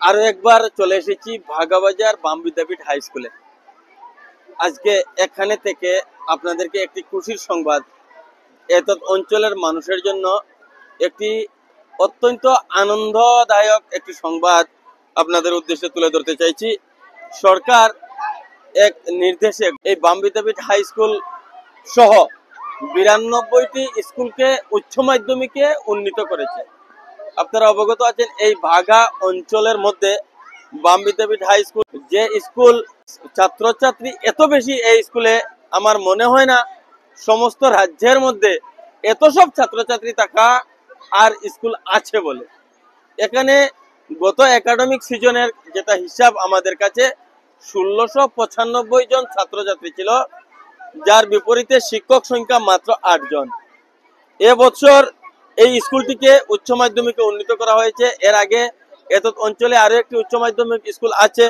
আরো একবার চলে এসেছি ভাগাবাজার বাম বিদ্যাপীঠ হাই স্কুলে। আজকে এখানে থেকে আপনাদেরকে একটি খুশির সংবাদ, এত অঞ্চলের মানুষের জন্য একটি অত্যন্ত আনন্দদায়ক একটি সংবাদ আপনাদের উদ্দেশ্যে তুলে ধরতে চাইছি। সরকার এক নির্দেশে এই বাম বিদ্যাপীঠ হাই স্কুল সহ 92টি স্কুলকে উচ্চ মাধ্যমিকে উন্নীত করেছে। আপনারা অবগত আছেন এই ভাগা অঞ্চলের মধ্যে বাম বিদ্যাপীঠ হাই স্কুল, যে স্কুল ছাত্রছাত্রী এত বেশি, এই স্কুলে আমার মনে হয় না সমস্ত রাজ্যের মধ্যে এত সব ছাত্রছাত্রী থাকা আর স্কুল আছে বলে। এখানে গত একাডেমিক সিজনের যেটা হিসাব আমাদের কাছে 1695 জন ছাত্রছাত্রী ছিল, যার বিপরীতে শিক্ষক সংখ্যা মাত্র 8 জন। এবছর এই স্কুলটিকে উচ্চ মাধ্যমিকে উন্নীত করা হয়েছে। এর আগে এত অঞ্চলে আরো একটি উচ্চ মাধ্যমিক স্কুল আছে,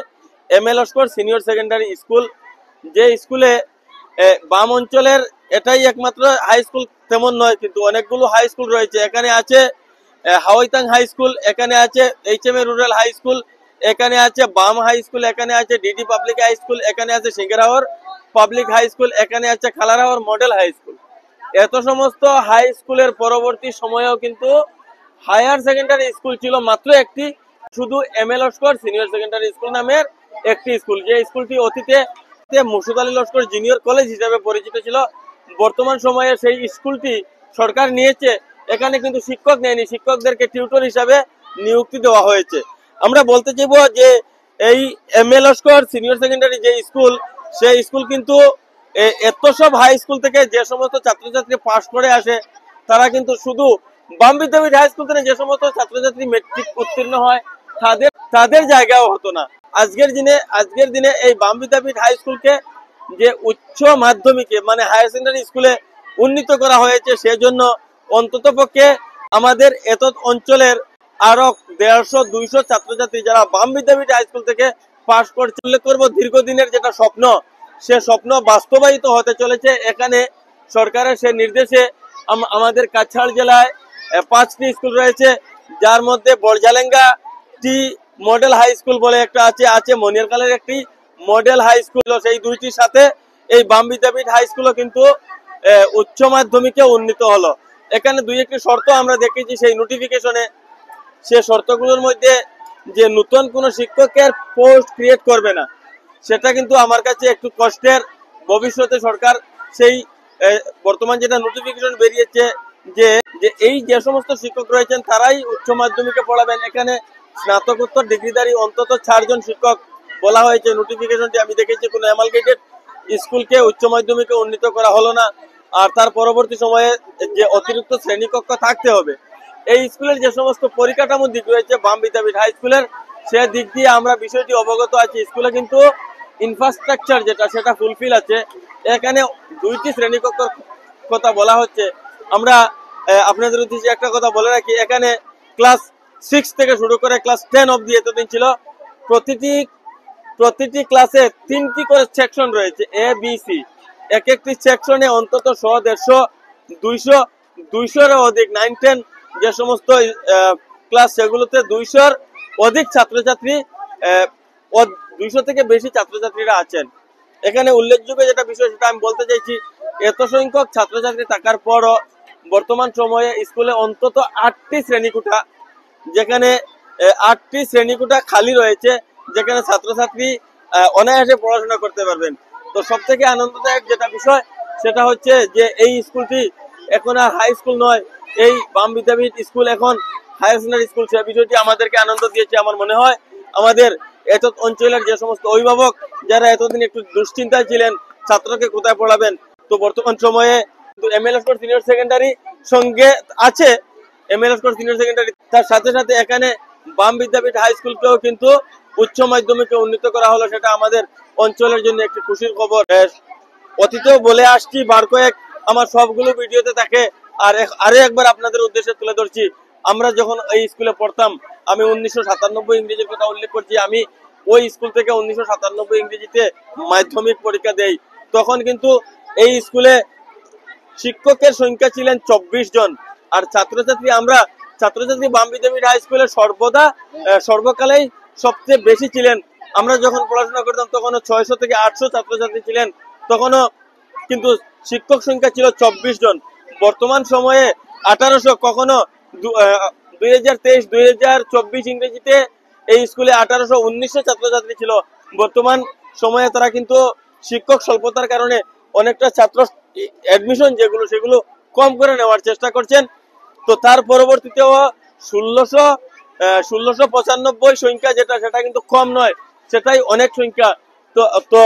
M A Laskar senior secondary school, যে স্কুলে বাম অঞ্চলের এটাই একমাত্র হাই স্কুল তেমন নয়, কিন্তু অনেকগুলো হাই স্কুল রয়েছে। এখানে আছে হাওয়াইতাং হাই স্কুল, এখানে আছে এইচএমএ রুরাল হাই স্কুল, এখানে আছে বাম হাই স্কুল, এখানে আছে ডিডি পাবলিক হাই স্কুল, এখানে আছে সিঙ্গেরাওয়ার পাবলিক হাই স্কুল, এখানে আছে খালারাওয়ার মডেল হাই স্কুল। এত সমস্ত হাই স্কুলের পরবর্তী সময়েও কিন্তু হায়ার সেকেন্ডারি স্কুল ছিল মাত্র একটি, শুধু M A Laskar senior secondary school নামের একটি স্কুল, যে স্কুলটি অতীতে মুর্শিদ আলী লস্কর জুনিয়র কলেজ হিসেবে পরিচিত ছিল। বর্তমান সময়ে সেই স্কুলটি সরকার নিয়েছে, এখানে কিন্তু শিক্ষক নেয়নি, শিক্ষকদেরকে টিউটর হিসাবে নিযুক্তি দেওয়া হয়েছে। আমরা বলতে চাইব যে এই এমএ লস্কর সিনিয়র সেকেন্ডারি যে স্কুল, সেই স্কুল কিন্তু এত সব হাই স্কুল থেকে যে সমস্ত ছাত্রছাত্রী পাশ করে আসে, তারা কিন্তু শুধু বাম বিদ্যাপীঠ হাই স্কুল থেকে যে সমস্ত ছাত্রছাত্রী মেট্রিক উত্তীর্ণ হয় তাদের জায়গাও হতো না। আজকের দিনে এই বাম বিদ্যাপীঠ হাই স্কুলকে যে উচ্চ মাধ্যমিকে মানে হায়ার সেকেন্ডারি স্কুলে উন্নীত করা হয়েছে, সেজন্য অন্তত পক্ষে আমাদের এত অঞ্চলের আরো 150-200 ছাত্রছাত্রী যারা বাম বিদ্যাপীঠ হাই স্কুল থেকে পাশ করছে, উল্লেখ করবো দীর্ঘদিনের যেটা স্বপ্ন, সে স্বপ্ন বাস্তবায়িত হতে চলেছে। এখানে সরকারের সে নির্দেশে আমাদের কাছাড় জেলায় 5টি স্কুল রয়েছে, যার মধ্যে বড়জালেঙ্গা টি মডেল হাই স্কুল বলে একটা আছে মনিয়ারকালের একটি মডেল হাই স্কুল। সেই দুইটির সাথে এই বাম বিদ্যাপীঠ হাই স্কুলও কিন্তু উচ্চ মাধ্যমিকে উন্নীত হলো। এখানে দুই একটি শর্ত আমরা দেখেছি সেই নোটিফিকেশনে, সে শর্তগুলোর মধ্যে যে নতুন কোনো শিক্ষকের পোস্ট ক্রিয়েট করবে না, সেটা কিন্তু আমার কাছে একটু কষ্টের। ভবিষ্যতে সরকার সেই বর্তমান যেটা নোটিফিকেশন বেরিয়েছে যে এই যে সমস্ত শিক্ষক রয়েছেন তারাই উচ্চ মাধ্যমিকে পড়াবেন, এখানে স্নাতকোত্তর ডিগ্রিধারী অন্তত 4 জন শিক্ষক বলা হয়েছে। নোটিফিকেশনটি আমি দেখেছি, কোনো অ্যামালগেটেড স্কুলকে উচ্চ মাধ্যমিকে উন্নীত করা হলো না। আর তার পরবর্তী সময়ে যে অতিরিক্ত শ্রেণীকক্ষ থাকতে হবে, এই স্কুলের যে সমস্ত পরিকাঠামো দিক রয়েছে বাম বিদ্যাপীঠ হাই স্কুলের, সে দিক দিয়ে আমরা বিষয়টি অবগত আছি। স্কুলে কিন্তু ইনফ্রাস্ট্রাকচার যেটা সেটা ফুলফিল আছে। এখানে 2টি শ্রেণীকক্ষর কথা বলা হচ্ছে। আমরা আপনাদের উদ্দেশ্যে একটা কথা বলে রাখি, এখানে ক্লাস 6 থেকে শুরু করে ক্লাস 10 অবধি এতদিন ছিল। প্রতিটি ক্লাসে 3টি করে সেকশন রয়েছে, এ বি সি। এক একটি সেকশনে অন্তত 100, 150, 200 অধিক 9-10 যে সমস্ত ক্লাস, সেগুলোতে 200-র অধিক ছাত্রছাত্রী, 200 থেকে বেশি ছাত্রছাত্রীরা আছেন। এখানে উল্লেখযোগ্য যেটা বিষয় সেটা আমি বলতে চাইছি, এত সংখ্যক ছাত্রছাত্রী থাকার পরও বর্তমান সময়ে স্কুলে অন্তত 8টি শ্রেণীকোঠা, যেখানে 8টি শ্রেণীকোঠা খালি রয়েছে, যেখানে ছাত্রছাত্রী অনায়াসে পড়াশোনা করতে পারবেন। তো সব থেকে আনন্দদায়ক যেটা বিষয় সেটা হচ্ছে যে এই স্কুলটি এখন আর হাই স্কুল নয়, এই বাম বিদ্যাপীঠ স্কুল এখন হায়ার সেকেন্ডারি স্কুল। সে বিষয়টি আমাদেরকে আনন্দ দিয়েছে। আমার মনে হয় আমাদের এত অঞ্চলের যে সমস্ত অভিভাবক যারা এতদিন একটু দুশ্চিন্তায় ছিলেন ছাত্রকে কোথায় পড়াবেন, তো বর্তমান সময়ে এমএ লস্কর সিনিয়র সেকেন্ডারি সঙ্গে আছে, এমএ লস্কর সিনিয়র সেকেন্ডারি, তার সাথে সাথে এখানে বাম বিদ্যাপীঠ হাই স্কুলকেও কিন্তু উচ্চ মাধ্যমিকে উন্নীত করা হলো। সেটা আমাদের অঞ্চলের জন্য একটি খুশির খবর। অতীতেও বলে আসছি বার কয়েক, আমার সবগুলো ভিডিওতে থাকে, আর আরো একবার আপনাদের উদ্দেশ্যে তুলে ধরছি। আমরা যখন এই স্কুলে পড়তাম, আমি 1997 ইংরেজির কথা উল্লেখ করছি, আমি ওই স্কুল থেকে 1997 ইংরেজিতে মাধ্যমিক পরীক্ষা দেই। তখন কিন্তু এই স্কুলে শিক্ষকের সংখ্যা ছিলেন 24 জন, আর ছাত্রছাত্রী বাম বিদ্যাপীঠ হাই স্কুলে সর্বকালেই সবচেয়ে বেশি ছিলেন। আমরা যখন পড়াশোনা করতাম তখনও 600 থেকে 800 ছাত্রছাত্রী ছিলেন, তখনও কিন্তু শিক্ষক সংখ্যা ছিল 24 জন। বর্তমান সময়ে 1800, কখনো 2023 2024 ইংরেজিতে এই স্কুলে 1800 1900 ছাত্রছাত্রী ছিল। বর্তমান সময়ে তারা কিন্তু শিক্ষক স্বল্পতার কারণে অনেকটা ছাত্র অ্যাডমিশন যেগুলো সেগুলো কম করে নেওয়ার চেষ্টা করছেন। তো তার পরবর্তীতেও 1695 সংখ্যা যেটা, সেটা কিন্তু কম নয়, সেটাই অনেক সংখ্যা। তো তো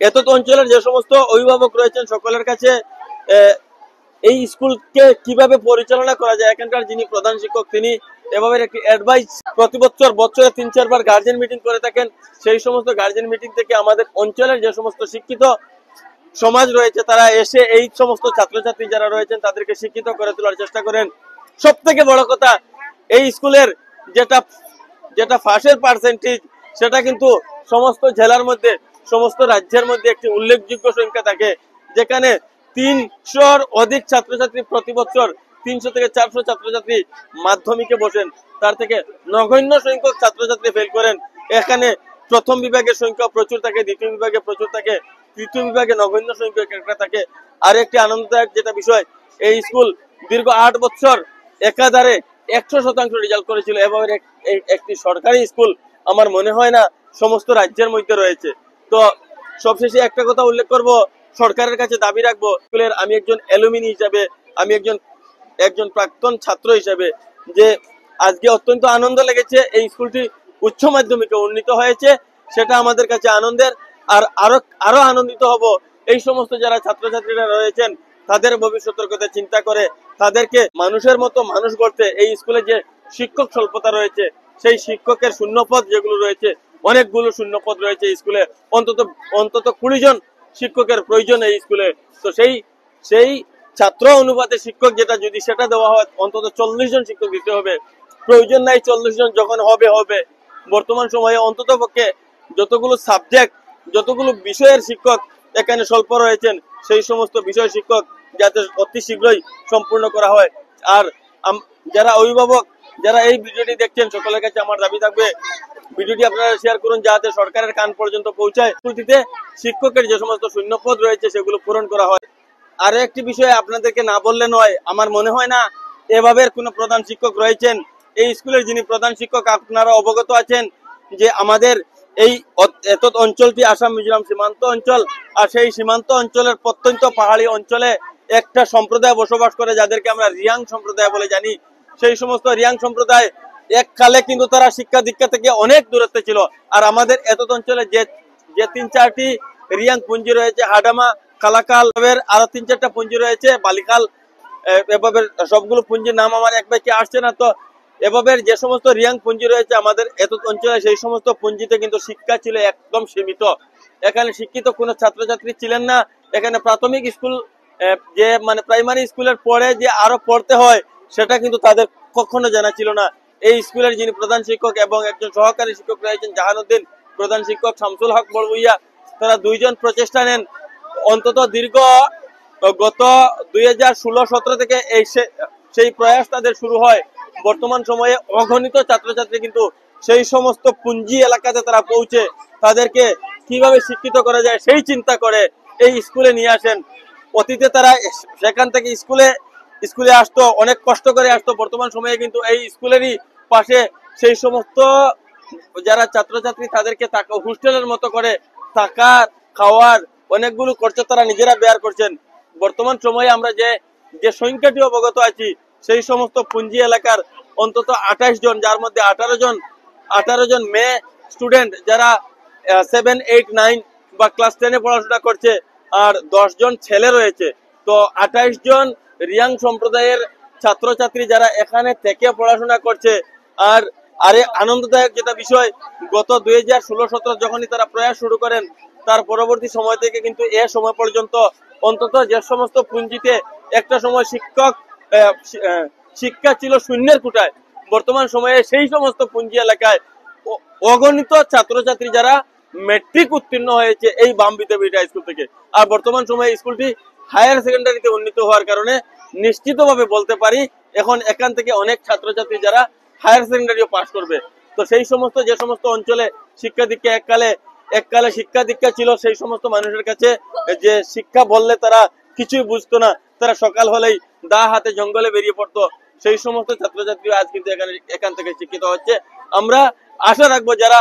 এত অঞ্চলের যে সমস্ত অভিভাবক রয়েছেন সকলের কাছে এই স্কুলকে কিভাবে পরিচালনা করা যায়, এখানকার যিনি প্রধান শিক্ষক তিনি এভাবে একটি অ্যাডভাইস প্রতি বছরে 3-4 বার গার্জেন মিটিং করে থাকেন। সেই সমস্ত গার্জেন মিটিং থেকে আমাদের অঞ্চলের যে সমস্ত শিক্ষিত সমাজ রয়েছে তারা এসে এই সমস্ত ছাত্রছাত্রী যারা রয়েছেন তাদেরকে শিক্ষিত করে তোলার চেষ্টা করেন। সব থেকে বড় কথা, এই স্কুলের যেটা পাশের পার্সেন্টেজ, সেটা কিন্তু সমস্ত জেলার মধ্যে, সমস্ত রাজ্যের মধ্যে একটি উল্লেখযোগ্য সংখ্যা থাকে, যেখানে 300-র অধিক ছাত্রছাত্রী প্রতি বছর 300 থেকে 400 ছাত্রছাত্রী মাধ্যমিকে বসেন, তার থেকে নগণ্য সংখ্যক ছাত্রছাত্রী ফেল করেন। এখানে প্রথম বিভাগের সংখ্যা প্রচুর থাকে, দ্বিতীয় বিভাগে প্রচুর থাকে, তৃতীয় বিভাগে নগণ্য সংখ্যক একটা থাকে। আর একটি আনন্দদায়ক যেটা বিষয়, এই স্কুল দীর্ঘ 8 বছর একাধারে 100% রেজাল্ট করেছিল। এভাবে একটি সরকারি স্কুল আমার মনে হয় না সমস্ত রাজ্যের মধ্যে রয়েছে। তো সবশেষে একটা কথা উল্লেখ করব, সরকারের কাছে দাবি রাখবো, স্কুলের আমি একজন অ্যালুমিনি হিসাবে, আমি একজন প্রাক্তন ছাত্র হিসাবে, যে আজকে অত্যন্ত আনন্দ লেগেছে এই স্কুলটি উচ্চ মাধ্যমিকে উন্নীত হয়েছে, সেটা আমাদের কাছে আনন্দের। আর আরো আনন্দিত হব এই সমস্ত যারা ছাত্রছাত্রীরা রয়েছেন তাদের ভবিষ্যতের কথা চিন্তা করে তাদেরকে মানুষের মতো মানুষ গড়তে এই স্কুলে যে শিক্ষক স্বল্পতা রয়েছে, সেই শিক্ষকের শূন্যপদ যেগুলো রয়েছে, অনেকগুলো শূন্যপদ রয়েছে স্কুলে, অন্তত 20 জন শিক্ষকের প্রয়োজন এই স্কুলে। তো সেই ছাত্র অনুপাতে শিক্ষক যেটা, যদি সেটা দেওয়া হয় অন্তত 40 জন শিক্ষক দিতে হবে। প্রয়োজন নাই 40 জন, যখন হবে। বর্তমান সময়ে অন্তত পক্ষে যতগুলো সাবজেক্ট, যতগুলো বিষয়ের শিক্ষক এখানে স্বল্প রয়েছেন, সেই সমস্ত বিষয় শিক্ষক যাতে অতি শীঘ্রই সম্পূর্ণ করা হয়। আর যারা অভিভাবক, যারা এই ভিডিওটি দেখছেন, সকলের কাছে আমার দাবি থাকবে ভিডিওটি আপনারা শেয়ার করুন, যাতে সরকারের কান পর্যন্ত পৌঁছায়। স্কুলটিতে শিক্ষকের যে সমস্ত শূন্যপদ রয়েছে সেগুলো পূরণ করা হয়। আরো একটি বিষয় আপনাদেরকে না বললে নয়, আমার মনে হয় না এভাবে কোনো প্রধান শিক্ষক রয়েছেন। এই স্কুলের যিনি প্রধান শিক্ষক, আপনারা অবগত আছেন যে আমাদের এই এত অঞ্চলটি আসাম মিজোরাম সীমান্ত অঞ্চল, আর সেই সীমান্ত অঞ্চলের প্রত্যন্ত পাহাড়ি অঞ্চলে একটা সম্প্রদায় বসবাস করে, যাদেরকে আমরা রিয়াং সম্প্রদায় বলে জানি। সেই সমস্ত রিয়াং সম্প্রদায় এককালে কিন্তু তারা শিক্ষা দীক্ষা থেকে অনেক দূরত্বে ছিল। আর আমাদের এত অঞ্চলে যে 3-4টি রিয়াং পুঞ্জি রয়েছে, হাডামা, কালাকাল, আরো 3-4টা পুঞ্জি রয়েছে, বালিকাল, এভাবে সবগুলো পুঞ্জির নাম আমার এক বাক্যে আসছে না। তো এভাবে যে সমস্ত রিয়াং পুঞ্জি রয়েছে আমাদের এত অঞ্চলে, সেই সমস্ত পুঞ্জিতে কিন্তু শিক্ষা ছিল একদম সীমিত। এখানে শিক্ষিত কোনো ছাত্রছাত্রী ছিলেন না। এখানে প্রাথমিক স্কুল, যে মানে প্রাইমারি স্কুলের পরে যে আরো পড়তে হয়, সেটা কিন্তু তাদের কখনো জানা ছিল না। এই স্কুলের যিনি প্রধান শিক্ষক এবং একজন সহকারী শিক্ষক রয়েছেন জাহানুদ্দিন, প্রধান শিক্ষক শামসুল হক বড়ভূইয়া, তারা 2 জন প্রচেষ্টা নেন। অন্তত দীর্ঘ গত 2016-17 থেকে সেই প্রয়াস তাদের শুরু হয়। বর্তমান সময়ে অগণিত ছাত্রছাত্রী কিন্তু সেই সমস্ত পুঞ্জি এলাকাতে তারা পৌঁছে তাদেরকে কিভাবে শিক্ষিত করা যায় সেই চিন্তা করে এই স্কুলে নিয়ে আসেন। অতীতে তারা সেখান থেকে স্কুলে আসতো, অনেক কষ্ট করে আসতো। বর্তমান সময়ে কিন্তু এই স্কুলেরই পাশে সেই সমস্ত যারা ছাত্রছাত্রী তাদেরকে হোস্টেলের মতো করে থাকার, খাওয়ার অনেকগুলো খরচ তারা নিজেরা বেয়ার করছেন। বর্তমান সময়ে আমরা যে সংখ্যাটি অবগত আছি, সেই সমস্ত পুঞ্জি এলাকার অন্তত 28 জন, যার মধ্যে 18 জন মেয়ে স্টুডেন্ট যারা 7, 8, 9 বা ক্লাস 10-এ পড়াশোনা করছে, আর 10 জন ছেলে রয়েছে। তো 28 জন রিয়াং সম্প্রদায়ের ছাত্রছাত্রী যারা এখানে থেকে পড়াশোনা করছে। আর আরে আনন্দদায়ক যেটা বিষয়, গত 2016-17 যখনই তারা প্রয়াস শুরু করেন, তার পরবর্তী সময় থেকে কিন্তু এ সময় পর্যন্ত অন্তত যে সমস্ত পুঞ্জিতে একটা সময় শিক্ষা ছিল শূন্যের কোটায়, বর্তমান সময়ে সেই সমস্ত পুঞ্জি এলাকায় অগণিত ছাত্রছাত্রী যারা মেট্রিক উত্তীর্ণ হয়েছে এই বাম বিদ্যাপীঠ হাই স্কুল থেকে। আর বর্তমান সময়ে স্কুলটি হায়ার সেকেন্ডারিতে উন্নীত হওয়ার কারণে নিশ্চিতভাবে বলতে পারি এখন এখান থেকে অনেক ছাত্রছাত্রী যারা হায়ার সেকেন্ডারিও পাস করবে। তো সেই সমস্ত যে সমস্ত অঞ্চলে শিক্ষা দীক্ষা এককালে শিক্ষা দীক্ষা ছিল, সেই সমস্ত মানুষের কাছে যে শিক্ষা বললে তারা কিছুই বুঝতো না, তারা সকাল হলেই দা হাতে জঙ্গলে বেরিয়ে পড়তো, সেই সমস্ত ছাত্রছাত্রী আজ কিন্তু এখান থেকে শিক্ষিত হচ্ছে। আমরা আশা রাখবো যারা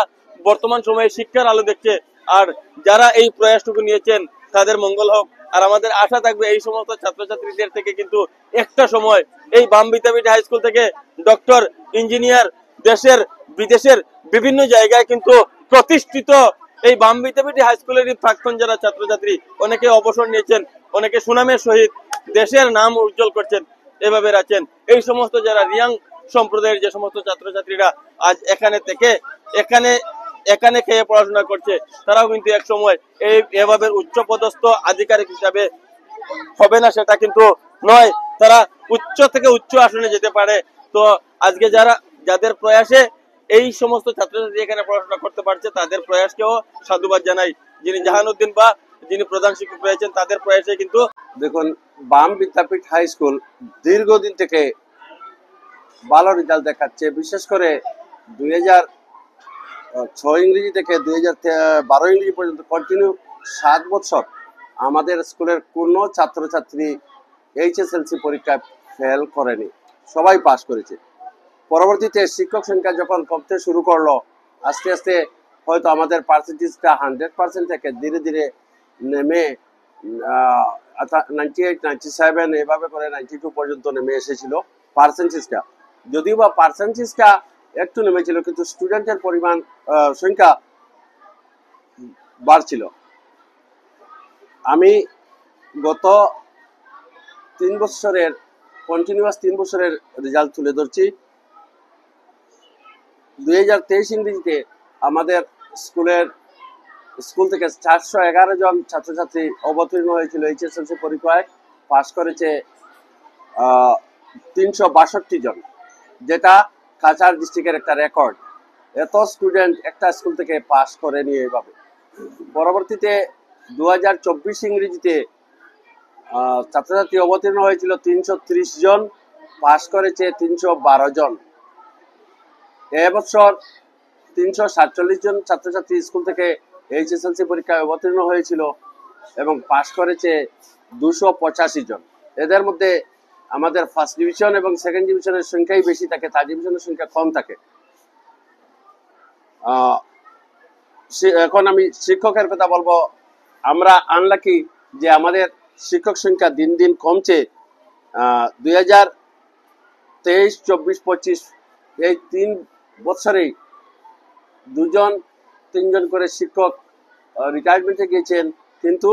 বর্তমান সময়ে শিক্ষার আলো দেখছে আর যারা এই প্রয়াসটুকু নিয়েছেন তাদের মঙ্গল হোক। আর আমাদের আশা থাকবে এই সমস্ত ছাত্রছাত্রীদের থেকে কিন্তু একটা সময় এই বাম বিদ্যাপীঠ হাই স্কুল থেকে ডক্টর, ইঞ্জিনিয়ার, দেশের বিদেশের বিভিন্ন জায়গায় কিন্তু প্রতিষ্ঠিত এই বাম বিদ্যাপীঠ হাই স্কুলেরই প্রাক্তন যারা ছাত্রছাত্রী, অনেকে অবসর নিয়েছেন, অনেকে সুনামের সহিত দেশের নাম উজ্জ্বল করছেন, এভাবে আছেন। এই সমস্ত যারা রিয়াং সম্প্রদায়ের যে সমস্ত ছাত্রছাত্রীরা আজ এখানে থেকে এখানে খেয়ে পড়াশোনা করছে, তারাও কিন্তু এক সময় এভাবে উচ্চপদস্থ আধিকারিক হিসাবে হবে না সেটা কিন্তু নয়, তারা উচ্চ থেকে উচ্চ আসনে যেতে পারে। তো আজকে যাদের প্রয়াসে এই সমস্ত ছাত্রছাত্রী এখানে পড়াশোনা করতে পারছে তাদের প্রয়াসকেও সাধুবাদ জানাই। যিনি জাহানুদ্দিন বা যিনি প্রধান শিক্ষক রয়েছেন তাদের প্রয়াসে কিন্তু দেখুন, বাম বিদ্যাপীঠ হাই স্কুল দীর্ঘদিন থেকে ভালো রেজাল্ট দেখাচ্ছে। বিশেষ করে 2006 ইংরেজি থেকে 2012 ইংরেজি পর্যন্ত কন্টিনিউ 7 বছর আমাদের স্কুলের কোনো ছাত্রছাত্রী HSLC পরীক্ষায় ফেল করেনি, সবাই পাস করেছে। পরবর্তীতে শিক্ষক সংখ্যা যখন কমতে শুরু করলো, আস্তে আস্তে হয়তো আমাদের পার্সেন্টেজটা 100% থেকে ধীরে ধীরে নেমে 98, 97 এভাবে করে 92 পর্যন্ত নেমে এসেছিল পার্সেন্টেজটা। যদিও বা পার্সেন্টেজটা একটু নেমেছিল, কিন্তু স্টুডেন্টের পরিমাণ সংখ্যা বাড়ছিল। আমি গত 3 বছরের কন্টিনিউয়াস 3 বছরের রেজাল্ট তুলে ধরছি। 2023 ইংরেজিতে আমাদের স্কুল থেকে 411 জন ছাত্রছাত্রী অবতীর্ণ হয়েছিল HSLC পরীক্ষায়, পাশ করেছে 362 জন, যেটা কাছাড় ডিস্ট্রিক্টের একটা রেকর্ড। এত স্টুডেন্ট একটা স্কুল থেকে পাশ করে নিয়ে এভাবে। পরবর্তীতে 2024 ইংরেজিতে ছাত্রছাত্রী অবতীর্ণ হয়েছিল 330 জন, পাশ করেছে 312 জন। এবছর 347 জন ছাত্রছাত্রী স্কুল থেকে HSLC পরীক্ষায় অবতীর্ণ হয়েছিল এবং পাশ করেছে 285 জন। এদের মধ্যে আমাদের ফার্স্ট ডিভিশন এবং সেকেন্ড ডিভিশনের সংখ্যাই বেশি থাকে, থার্ড ডিভিশনের সংখ্যা কম থাকে। এখন আমি শিক্ষকের কথা বলবো। আমরা আনলাকি যে আমাদের শিক্ষক সংখ্যা দিন দিন কমছে। 2023, 24, 25 এই 3 বছরেই 2-3 জন করে শিক্ষক রিটায়ারমেন্টে গিয়েছেন, কিন্তু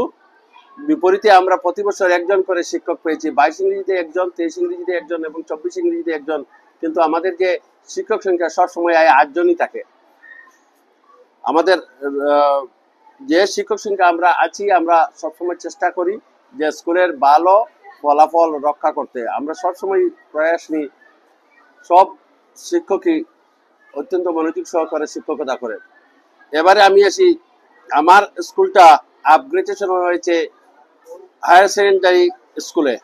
বিপরীতে আমরা প্রতি বছর 1 জন করে শিক্ষক পেয়েছি। 22 ইংরেজিতে 1 জন, 23 ইংরেজিতে 1 জন এবং 24 ইংরেজিতে 1 জন। কিন্তু আমাদের যে শিক্ষক সংখ্যা সবসময় 8 জনই থাকে। আমাদের যে শিক্ষক সংখ্যা আমরা আছি, আমরা সবসময় চেষ্টা করি যে স্কুলের ভালো ফলাফল রক্ষা করতে। আমরা সবসময় প্রয়াস নিই, সব শিক্ষকই অত্যন্ত মনোযোগ সহকারে শিক্ষকতা করে। এবারে আমি আসি, আমার স্কুলটা আপগ্রেডেশন হয়েছে হায়ার সেকেন্ডারি স্কুলে।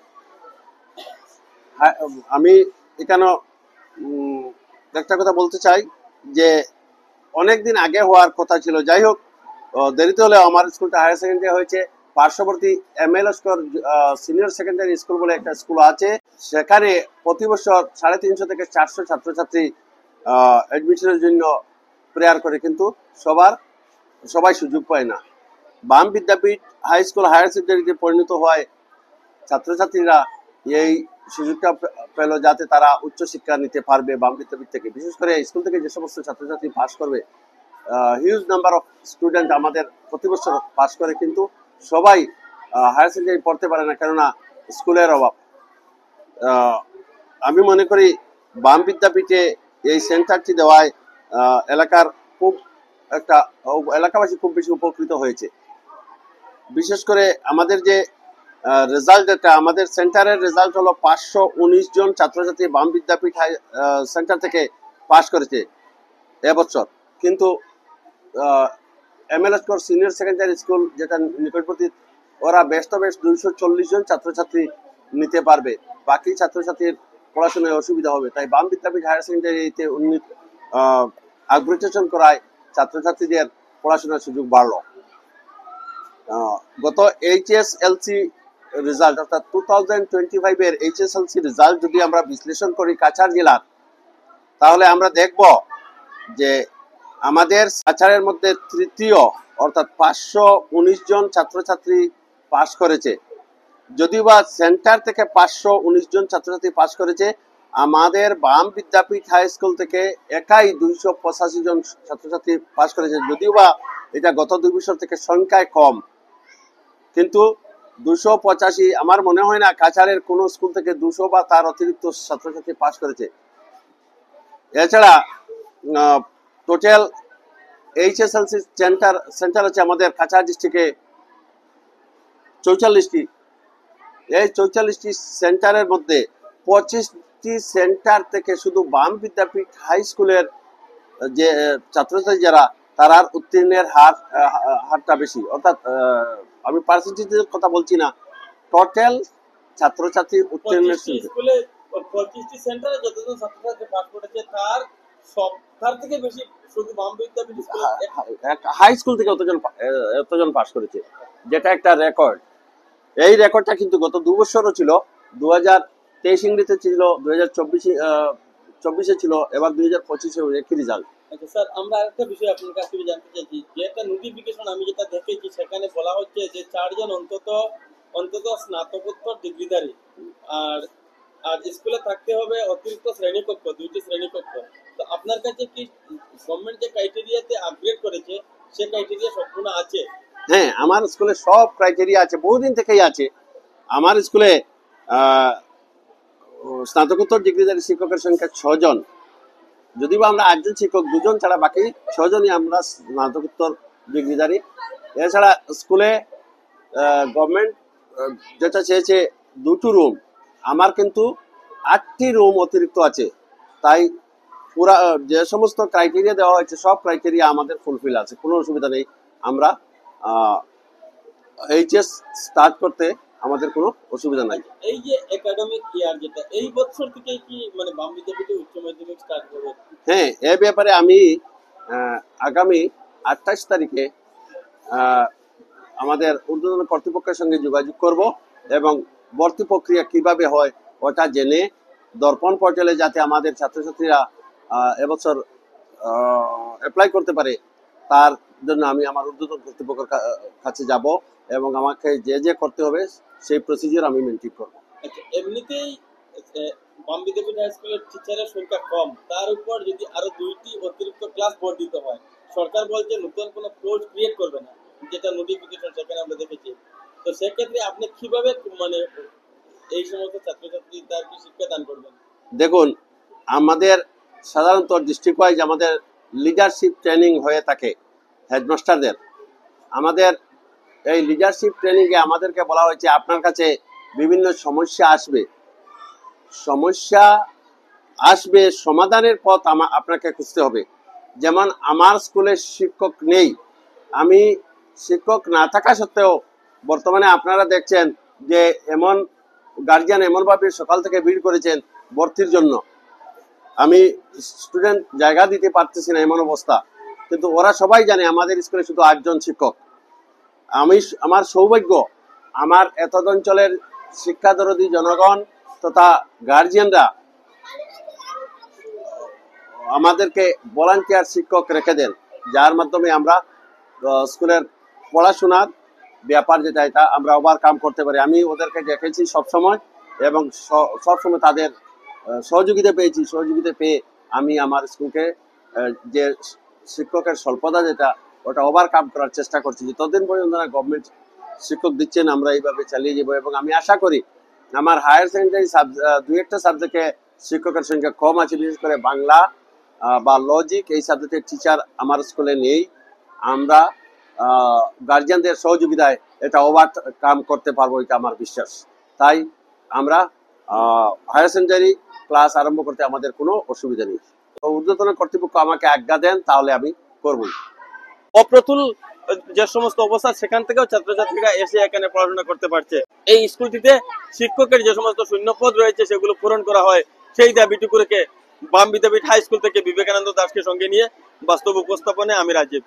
আমি এখানে একটা কথা বলতে চাই যে অনেকদিন আগে হওয়ার কথা ছিল, যাই হোক দেরিতে হলেও আমার স্কুলটা হায়ার সেকেন্ডারি হয়েছে। পার্শ্ববর্তী ML Laskar senior secondary school বলে একটা স্কুল আছে, সেখানে প্রতি বছর 350 থেকে 400 ছাত্রছাত্রী অ্যাডমিশনের জন্য প্রেয়ার করে, কিন্তু সবাই সুযোগ পায় না। বাম বিদ্যাপীঠ হাই স্কুল হায়ার সেকেন্ডারিতে পরিণত হয় ছাত্রছাত্রীরা এই সুযোগটা পেল যাতে তারা উচ্চশিক্ষা নিতে পারবে বাম বিদ্যাপীঠ থেকে। বিশেষ করে স্কুল থেকে যে সমস্ত ছাত্রছাত্রী পাস করবে, হিউজ নাম্বার অফ স্টুডেন্ট আমাদের প্রতি বছর পাস করে, কিন্তু সবাই হায়ার সেকেন্ডারি পড়তে পারে না, কেননা স্কুলের অভাব। আমি মনে করি বাম বিদ্যাপীঠে এই সেন্টারটি দেওয়ায় এলাকাবাসী খুব বেশি উপকৃত হয়েছে। বিশেষ করে আমাদের যে রেজাল্ট, আমাদের সেন্টারের রেজাল্ট হলো 519 জন ছাত্রছাত্রী বাম বিদ্যাপীঠ সেন্টার থেকে পাস করেছে এবছর। কিন্তু ML Laskar senior secondary school যেটা নিকটবর্তী, ওরা বেশ 240 জন ছাত্রছাত্রী নিতে পারবে, বাকি ছাত্রছাত্রীর পড়াশোনায় অসুবিধা হবে। তাই বাম বিদ্যাপীঠ হায়ার সেকেন্ডারিতে আপগ্রেডেশন করায় ছাত্রছাত্রীদের পড়াশোনার সুযোগ বাড়লো। গত এইচএসএলসি রেজাল্ট অর্থাৎ 2025 এর এইচএসএলসি রেজাল্ট যদি আমরা বিশ্লেষণ করি কাছাড় জেলার, তাহলে আমরা দেখব যে আমাদের কাছাড়ের মধ্যে তৃতীয় অর্থাৎ 519 জন ছাত্রছাত্রী পাশ করেছে। যদিও বা সেন্টার থেকে 519 জন ছাত্রছাত্রী পাশ করেছে, আমাদের বাম বিদ্যাপীঠ হাই স্কুল থেকে একাই 285 জন ছাত্রছাত্রী পাশ করেছে। যদিও বা এটা গত 2 বছর থেকে সংখ্যায় কম, কিন্তু 285 আমার মনে হয় না কাছাড়ের কোনো স্কুল থেকে 200 বা তার অতিরিক্ত ছাত্রছাত্রী পাশ করেছে। এছাড়া টোটাল এইচএসএলসি সেন্টার হচ্ছে আমাদের কাছাড় ডিস্ট্রিক্টে 44টি। এই 44টি সেন্টারের মধ্যে 25টি সেন্টার থেকে শুধু বাম বিদ্যাপীঠ হাই স্কুলের যে ছাত্রছাত্রী যারা তারার উত্তীর্ণের হারটা বেশি, অর্থাৎ আমি পার্সেন্টেজের কথা বলছি না, টোটাল ছাত্রছাত্রী উত্তীর্ণের স্কুলে 25টি সেন্টারে যতজন ছাত্রছাত্রী পাস করেছে তার থেকে বেশি শুধু বাম বিদ্যাপীঠ হাই স্কুল থেকে এতজন পাস করেছে, যেটা একটা রেকর্ড। এই রেকর্ডটা কিন্তু গত 2 বছরও ছিল, 2023 ইংরেজিতে ছিল, 2024 ছিল, এবার 2025 একই রেজাল্ট। আচ্ছা স্যার, আমরা আরেকটা বিষয় আপনার কাছ থেকে জানতে চাইছি, যে একটা নোটিফিকেশন আমি যেটা দেখেছি সেখানে বলা হচ্ছে যে 4 জন অন্তত স্নাতকোত্তর ডিগ্রিধারী, আর স্কুলে থাকতে হবে অতিরিক্ত শ্রেণীকক্ষ, 2টি শ্রেণীকক্ষ। তো আপনার কাছে কি গভর্নমেন্ট যে ক্রাইটেরিয়াতে আপগ্রেড করেছে সে ক্রাইটেরিয়া সম্পূর্ণ আছে? হ্যাঁ, আমার স্কুলে সব ক্রাইটেরিয়া আছে, বহুদিন থেকেই আছে। আমার স্কুলে স্নাতকোত্তর ডিগ্রিধারী শিক্ষকের সংখ্যা 6 জন। যদিও আমরা 8 জন শিক্ষক, 2 জন ছাড়া বাকি 6 জনই আমরা স্নাতকোত্তর ডিগ্রিধারী। এছাড়া স্কুলে গভর্নমেন্ট যেটা চেয়েছে 2টি রুম, আমার কিন্তু 8টি রুম অতিরিক্ত আছে। তাই পুরা যে সমস্ত ক্রাইটেরিয়া দেওয়া হয়েছে সব ক্রাইটেরিয়া আমাদের ফুলফিল আছে, কোনো অসুবিধা নেই। আমরা এইচএস স্টার্ট করতে আমাদের কোনো অসুবিধা নাই। এই যে একাডেমিক ইয়ার যেটা এই বছর থেকে কি মানে বাম বিদ্যাপীঠে উচ্চ মাধ্যমিক স্টার্ট হবে? হ্যাঁ, এ ব্যাপারে আমি আগামী 28 তারিখে আমাদের ঊর্ধ্বতন কর্তৃপক্ষের সঙ্গে যোগাযোগ করব এবং ভর্তি প্রক্রিয়া কিভাবে হয় ওটা জেনে দর্পণ পোর্টালে যাতে আমাদের ছাত্রছাত্রীরা এবছর অ্যাপ্লাই করতে পারে তার জন্য আমি আমার ঊর্ধ্বতন কর্তৃপক্ষের কাছে যাব এবং আমাকে যে করতে হবে সেই প্রসিজিওর আমি মেনটেন করব। আচ্ছা, এমনিতেই বাম বিদ্যাপীঠ হাই স্কুলের টিচারের সংখ্যা কম, তার উপর যদি আরো 2টি অতিরিক্ত ক্লাস বর্ধিত হয়, সরকার বলছে নতুন কোনো পোস্ট ক্রিয়েট করবে না, যেটা নোটিফিকেশন সেখানে আমরা দেখেছি। তো সেক্ষেত্রে আপনি কিভাবে মানে এই সমস্ত ছাত্রছাত্রীদেরকে শিক্ষা দান করবেন? দেখুন, আমাদের সাধারণত ডিস্ট্রিক্ট ওয়াইজ আমাদের লিডারশিপ ট্রেনিং হয়ে থাকে হেডমাস্টারদের। আমাদের এই লিডারশিপ ট্রেনিংয়ে আমাদেরকে বলা হয়েছে আপনার কাছে বিভিন্ন সমস্যা আসবে, সমাধানের পথ আপনাকে খুঁজতে হবে। যেমন আমার স্কুলে শিক্ষক নেই, আমি শিক্ষক না থাকা সত্ত্বেও বর্তমানে আপনারা দেখছেন যে এমন গার্জিয়ান এমনভাবে সকাল থেকে ভিড় করেছেন ভর্তির জন্য, আমি স্টুডেন্ট জায়গা দিতে পারতেছি না এমন অবস্থা। কিন্তু ওরা সবাই জানে আমাদের স্কুলে শুধু 8 জন শিক্ষক। আমার সৌভাগ্য, আমার এতদ অঞ্চলের শিক্ষাদরদী জনগণ তথা গার্জিয়ানরা আমাদেরকে ভলান্টিয়ার শিক্ষক রেখে দেন, যার মাধ্যমে আমরা স্কুলের পড়াশোনার ব্যাপার যেটা এটা আমরা ওভারকাম করতে পারি। আমি ওদেরকে দেখেছি সবসময় এবং সবসময় তাদের সহযোগিতা পেয়ে আমি আমার স্কুলকে যে শিক্ষকের স্বল্পতা যেটা ওটা ওভারকাম করার চেষ্টা করছি। যতদিন পর্যন্ত না গভর্নমেন্ট শিক্ষক দিচ্ছেন আমরা এইভাবে চালিয়ে যাব এবং আমি আশা করি আমার হায়ার সেকেন্ডারি 2-1টা সাবজেক্টে শিক্ষকের সংখ্যা কম আছে, বিশেষ করে বাংলা বা লজিক এই সাবজেক্টের টিচার আমার স্কুলে নেই। আমরা গার্জিয়ানদের সহযোগিতায় এটা ওভারকাম করতে পারবো, এটা আমার বিশ্বাস। তাই আমরা হায়ার সেকেন্ডারি ক্লাস আরম্ভ করতে আমাদের কোনো অসুবিধা নেই। তো ঊর্ধ্বতন কর্তৃপক্ষ আমাকে আজ্ঞা দেন তাহলে আমি করবই। অপ্রতুল যে সমস্ত অবস্থা সেখান থেকেও ছাত্রছাত্রীরা এসে এখানে পড়াশোনা করতে পারছে। এই স্কুলটিতে শিক্ষকের যে সমস্ত শূন্যপদ রয়েছে সেগুলো পূরণ করা হয়, সেই দাবিটুকু রেখে বাম বিদ্যাপীঠ হাই স্কুল থেকে বিবেকানন্দ দাসকে সঙ্গে নিয়ে বাস্তব উপস্থাপনে আমি রাজীব।